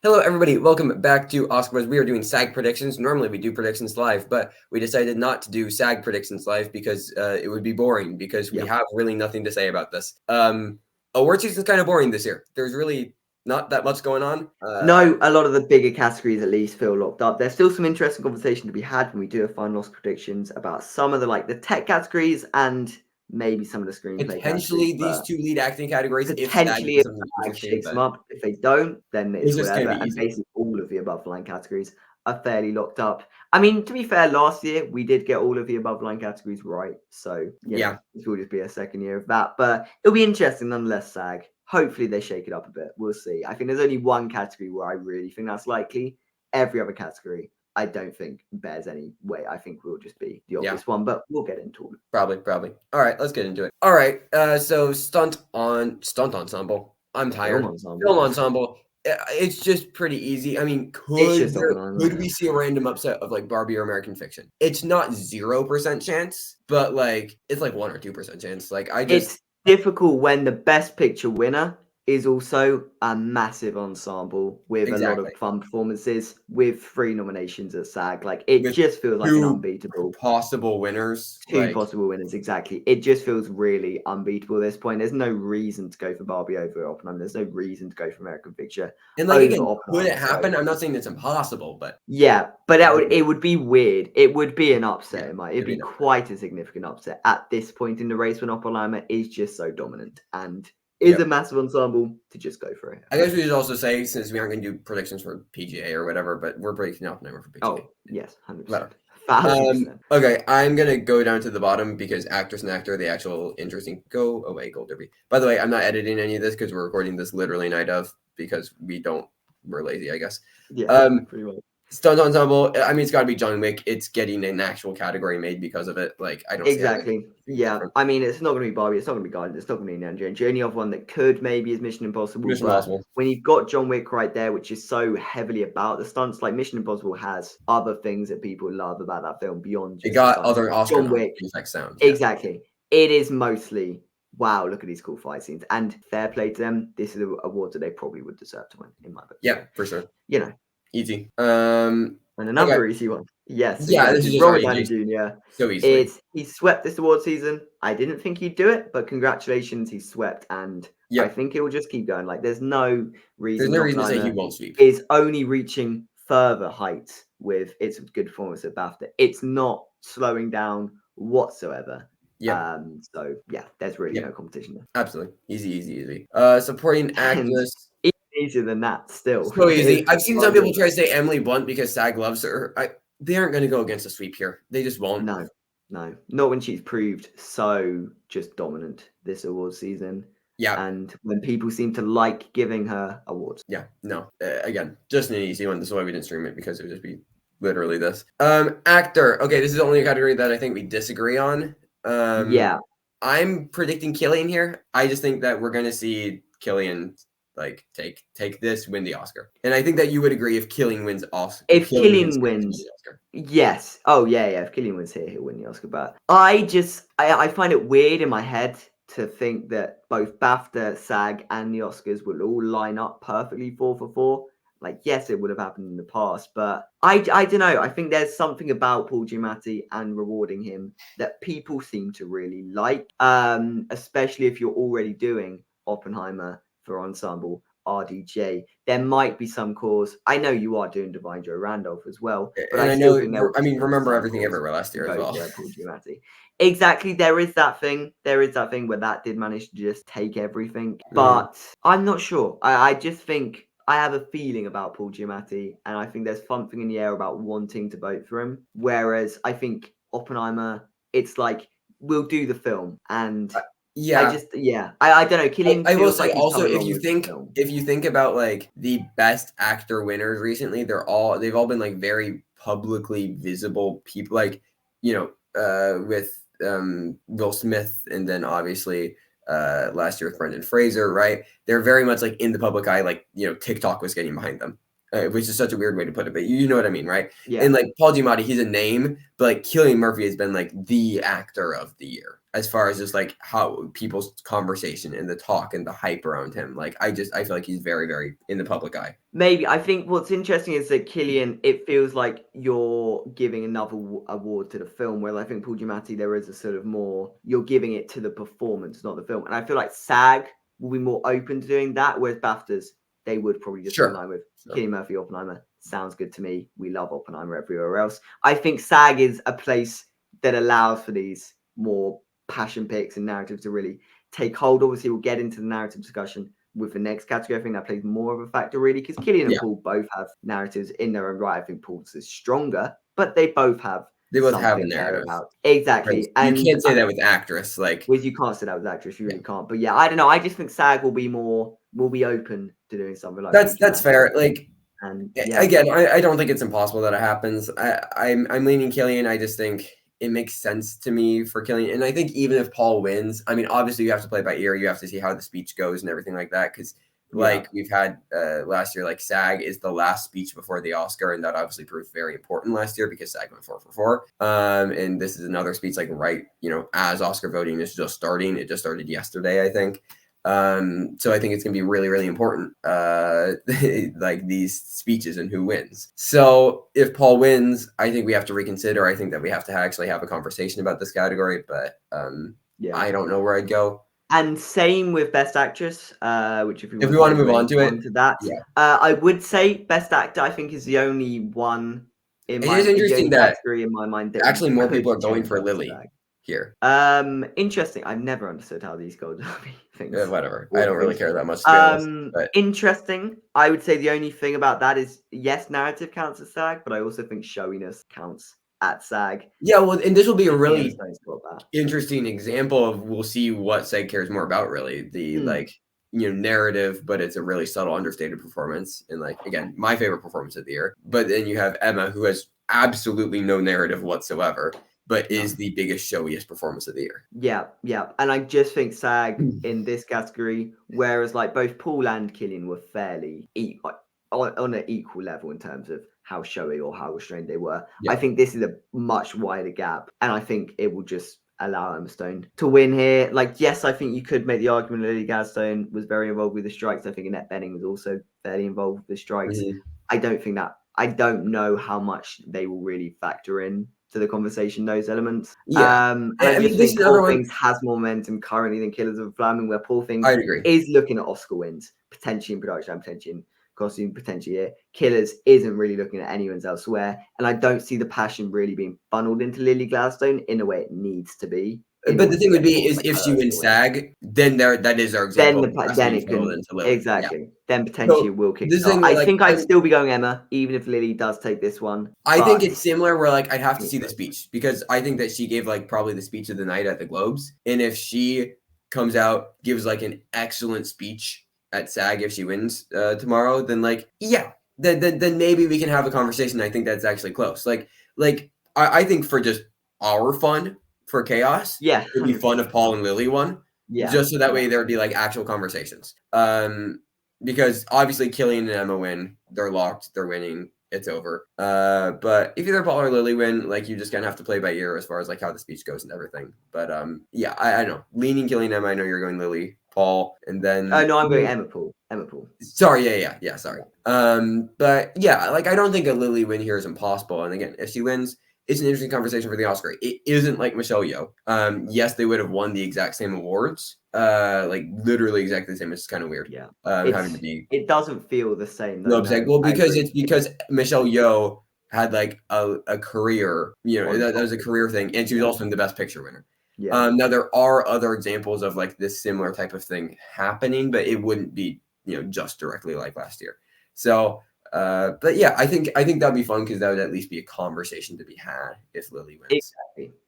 Hello, everybody. Welcome back to Oscar Buzz. We are doing SAG predictions. Normally, we do predictions live, but we decided not to do SAG predictions live because it would be boring because we have really nothing to say about this. Award season is kind of boring this year. There's really not that much going on. No, a lot of the bigger categories at least feel locked up. There's still some interesting conversation to be had when we do a final Oscar predictions about some of the tech categories and maybe some of the screenplay Potentially, categories. these two lead acting categories, if SAG Potentially, does if something SAG interesting, shakes but them up. If they don't, then it's just whatever. gonna be And easy. basically, all of the above the line categories are fairly locked up. I mean, to be fair, last year we did get all of the above the line categories right. So, Yeah. this will just be a second year of that. But it'll be interesting nonetheless, SAG. Hopefully, they shake it up a bit. We'll see. I think there's only one category where I really think that's likely. Every other category, I don't think bears any weight. I think we'll just be the obvious one, but we'll get into it. Probably. All right, let's get into it. All right, so Stunt Ensemble. I'm tired. Film Ensemble. It's just pretty easy. I mean, could we see a random upset of like Barbie or American Fiction? It's not 0% chance, but like it's like 1 or 2% chance. Like it's difficult when the Best Picture winner is also a massive ensemble with a lot of fun performances with 3 nominations at SAG. Like it just feels like an unbeatable possible winners. 2 possible winners, exactly. It just feels really unbeatable at this point. There's no reason to go for Barbie over Oppenheimer. There's no reason to go for American Fiction. And like again, could it happen? I'm not saying it's impossible, but but it would be weird. It would be an upset. It'd be quite a significant upset at this point in the race when Oppenheimer is just so dominant and is a massive ensemble to just go for it. I guess we should also say, since we aren't going to do predictions for PGA or whatever, but we're predicting Oppenheimer for PGA. Oh, yes, 100%. Okay, I'm going to go down to the bottom because actress and actor, the actual interesting go away Gold Derby. By the way, I'm not editing any of this because we're recording this literally night of because we're lazy, I guess. Yeah, pretty well. Stunt Ensemble, I mean, it's got to be John Wick. It's getting an actual category made because of it. Like, I don't exactly. I mean, it's not going to be Barbie. It's not going to be Guardians. It's not going to be Indiana Jones. The only other one that could maybe is Mission Impossible. When you've got John Wick right there, which is so heavily about the stunts, like Mission Impossible has other things that people love about that film beyond just it got other Oscar John Wick. Sound. Exactly. It is mostly wow, look at these cool fight scenes. And fair play to them. This is an award that they probably would deserve to win, in my book. Yeah, for sure. Easy. And another easy one. Yes. Yeah, this is just Robert Downey Jr. So easily. He swept this award season. I didn't think he'd do it, but congratulations, he swept. And I think it will just keep going. Like, there's no reason. There's no reason to say he won't sweep. Is only reaching further heights with its good performance at BAFTA. It's not slowing down whatsoever. So yeah, there's really no competition there. Absolutely. Easy. Supporting actress. Even easier than that still. So easy. I've seen some people try to say Emily Blunt because SAG loves her. They aren't going to go against a sweep here. They just won't. No. Not when she's proved so just dominant this award season. Yeah. And when people seem to like giving her awards. Yeah. No. Again, just an easy one. This is why we didn't stream it because it would just be literally this. Actor. Okay, this is the only category that I think we disagree on. I'm predicting Cillian here. I just think that we're going to see Cillian like take this, win the Oscar. And I think that you would agree if Cillian wins Oscar. If Cillian wins, yes. Oh yeah. If Cillian wins here, he'll win the Oscar. But I find it weird in my head to think that both BAFTA, SAG, and the Oscars will all line up perfectly 4 for 4. Like, yes, it would have happened in the past, but I don't know. I think there's something about Paul Giamatti and rewarding him that people seem to really like, especially if you're already doing Oppenheimer for Ensemble, RDJ. There might be some cause. I know you are doing Divine Joe Randolph as well, but I know. Remember Everything Everywhere last year as well. Paul Giamatti. Exactly, there is that thing. There is that thing where that did manage to just take everything, but I'm not sure. I just think. I have a feeling about Paul Giamatti, and I think there's something in the air about wanting to vote for him. Whereas I think Oppenheimer, it's like we'll do the film, and I don't know. Cillian. I will say also if you think about like the best actor winners recently, they've all been like very publicly visible people, like with Will Smith, and then obviously. Last year with Brendan Fraser, right? They're very much like in the public eye, like TikTok was getting behind them. which is such a weird way to put it, but you know what I mean, right? Yeah. And like Paul Giamatti, he's a name, but like Cillian Murphy has been like the actor of the year as far as just like how people's conversation and the talk and the hype around him. Like I feel like he's very, very in the public eye. Maybe. I think what's interesting is that Cillian, it feels like you're giving another award to the film, where I think Paul Giamatti, there is a sort of more, you're giving it to the performance, not the film. And I feel like SAG will be more open to doing that, whereas BAFTAs, they would probably just be in line with Cillian Murphy, Oppenheimer. Sounds good to me. We love Oppenheimer everywhere else. I think SAG is a place that allows for these more passion picks and narratives to really take hold. Obviously, we'll get into the narrative discussion with the next category. I think that plays more of a factor, really, because Cillian and Paul both have narratives in their own right. I think Paul's is stronger, but they both have a narrative. Exactly. Right. And you can't say that with actress. Like, you can't say that with actress. You really can't. But yeah, I don't know. I just think SAG will be open to doing something like that's fair. Like, and again, I don't think it's impossible that it happens. I'm leaning Cillian. I just think it makes sense to me for Cillian. And I think even if Paul wins, I mean, obviously you have to play by ear. You have to see how the speech goes and everything like that. Because like we've had last year, like SAG is the last speech before the Oscar. And that obviously proved very important last year because SAG went 4 for 4. And this is another speech like as Oscar voting is just starting. It just started yesterday, I think. So I think it's gonna be really, really important, like these speeches and who wins. So if Paul wins, I think we have to reconsider. I think that we have to actually have a conversation about this category, but I don't know where I'd go. And same with Best Actress, which if we want to move on to that, I would say Best Actor. I think is the only one in my category in my mind that actually more people are going for Lily here. Interesting. I've never understood how these Golden Army things. Whatever. I don't really care that much. To be honest, but. Interesting. I would say the only thing about that is yes, narrative counts at SAG, but I also think showiness counts at SAG. Yeah, well, and this will be a really interesting example of we'll see what SAG cares more about. Really, the narrative, but it's a really subtle, understated performance. And like again, my favorite performance of the year. But then you have Emma, who has absolutely no narrative whatsoever, but is the biggest, showiest performance of the year. Yeah. And I just think SAG in this category, whereas like both Paul and Cillian were fairly on an equal level in terms of how showy or how restrained they were. I think this is a much wider gap, and I think it will just allow Emma Stone to win here. Like, yes, I think you could make the argument Lily Gladstone was very involved with the strikes. I think Annette Bening was also fairly involved with the strikes. I don't know how much they will really factor in to the conversation, those elements. And I just think Poor Things has more momentum currently than Killers of the Flower Moon, where Poor Things is looking at Oscar wins, potentially in production and potentially in costume, potentially here. Killers isn't really looking at anyone's elsewhere, and I don't see the passion really being funneled into Lily Gladstone in a way it needs to be. But the thing would be is if she wins SAG, then that is our example. Then it can exactly. Then potentially it will kick off. I think I'd still be going Emma, even if Lily does take this one. I think it's similar where like I'd have to see the speech because I think that she gave like probably the speech of the night at the Globes, and if she comes out, gives like an excellent speech at SAG if she wins tomorrow, then then maybe we can have a conversation. I think that's actually close. I think for just our fun. For chaos, it'd be fun if Paul and Lily won, just so that way there'd be like actual conversations. Because obviously Cillian and Emma win, they're locked, they're winning, it's over. But if either Paul or Lily win, like you just kind of have to play by ear as far as like how the speech goes and everything. But I know leaning Cillian Emma. I know you're going Lily, Paul, and then no, I'm going Emma Paul. Sorry, yeah, sorry. But yeah, like I don't think a Lily win here is impossible. And again, if she wins. It's an interesting conversation for the Oscar. It isn't like Michelle Yeoh. Yes, they would have won the exact same awards, like literally exactly the same. It's kind of weird. Yeah, having to be. It doesn't feel the same. Though, well, because Michelle Yeoh had like a career. That was a career thing, and she was also the Best Picture winner. Yeah. Now there are other examples of like this similar type of thing happening, but it wouldn't be just directly like last year. So. But yeah, I think that'd be fun because that would at least be a conversation to be had if Lily wins.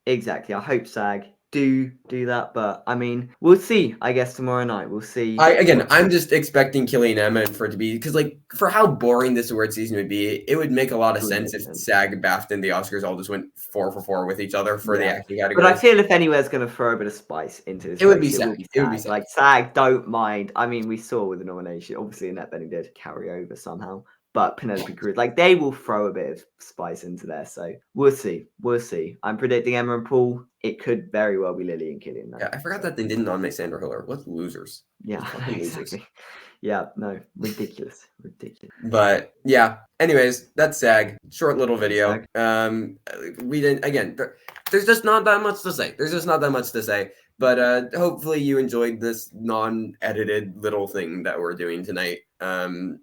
Exactly. I hope SAG do that, but I mean, we'll see. I guess tomorrow night we'll see. I'm just expecting Cillian Emma for it to be because like for how boring this award season would be, it would make a lot of sense if SAG, BAFTA, and the Oscars all just went 4 for 4 with each other for the acting category. But I feel if anywhere's going to throw a bit of spice into this, it would be SAG. Like SAG don't mind. I mean, we saw with the nomination, obviously Annette Bening did carry over somehow. but Penelope Cruz, like they will throw a bit of spice into there. So we'll see. I'm predicting Emma and Paul. It could very well be Lily and Killian. Yeah, I forgot that they didn't nominate Sandra Hiller. What losers? Yeah, exactly. Yeah, no, ridiculous. But yeah, anyways, that's SAG. Short little video. We didn't, again, there's just not that much to say. But hopefully you enjoyed this non-edited little thing that we're doing tonight. And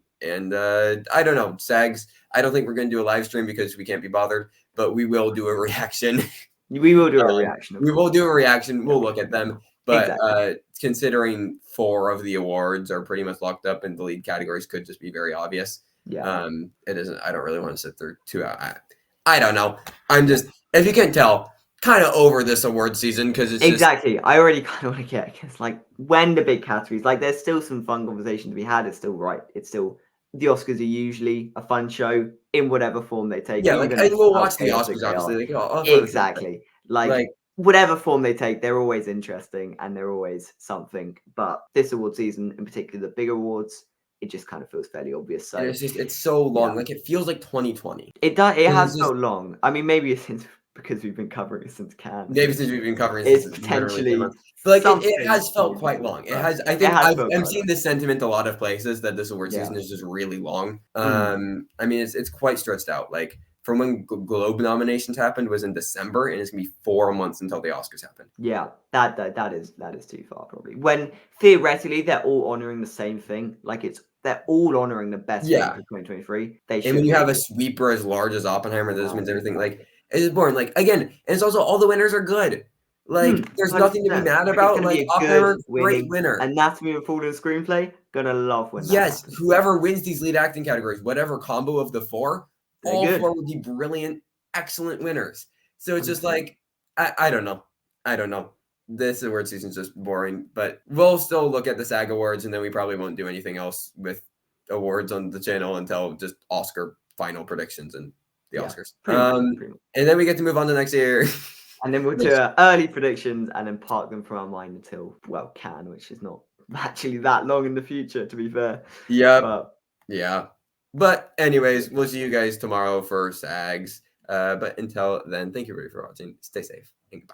I don't know, SAGs. I don't think we're going to do a live stream because we can't be bothered, but we will do a reaction. We will do a reaction. Will do a reaction. We'll look at them. But considering 4 of the awards are pretty much locked up and the lead categories could just be very obvious. Yeah. It isn't. I don't really want to sit through 2 hours. I don't know. I'm just, if you can't tell, kind of over this award season because it's exactly. I already kind of want to get, because like when the big categories, like there's still some fun conversation to be had. It's still right. It's still, the Oscars are usually a fun show in whatever form they take. Yeah, like we'll watch the Oscars, obviously. Like, exactly. Like whatever form they take, they're always interesting and they're always something. But this award season, in particular, the big awards, it just kind of feels fairly obvious. So it's so long. Like it feels like 2020. It does. It has felt long. I mean, maybe it's because we've been covering it since Cannes. Maybe since we've been covering it, it's potentially. But like it has felt quite long. It has. I think I'm seeing this sentiment a lot of places that this award season is just really long. I mean, it's quite stretched out. Like from when Globe nominations happened was in December, and it's gonna be 4 months until the Oscars happen. Yeah, that is too far probably. When theoretically they're all honoring the same thing, like they're all honoring the best thing for 2023. And when you have a sweeper as large as Oppenheimer, this means everything. Like it's boring. Like again, and it's also all the winners are good. Like there's nothing to be mad about. Like Oppenheimer, great winner. Anatomy of Fall and Screenplay, gonna love when yes, whoever wins these lead acting categories, whatever combo of the 4, all 4 would be brilliant, excellent winners. So it's just like I don't know. This award season's just boring, but we'll still look at the SAG Awards, and then we probably won't do anything else with awards on the channel until just Oscar final predictions and the Oscars. And then we get to move on to next year. And then we'll do early predictions and then park them from our mind until, well, Cannes, which is not actually that long in the future, to be fair. Yeah. But anyways, we'll see you guys tomorrow for SAGs. But until then, thank you everybody for watching. Stay safe and goodbye.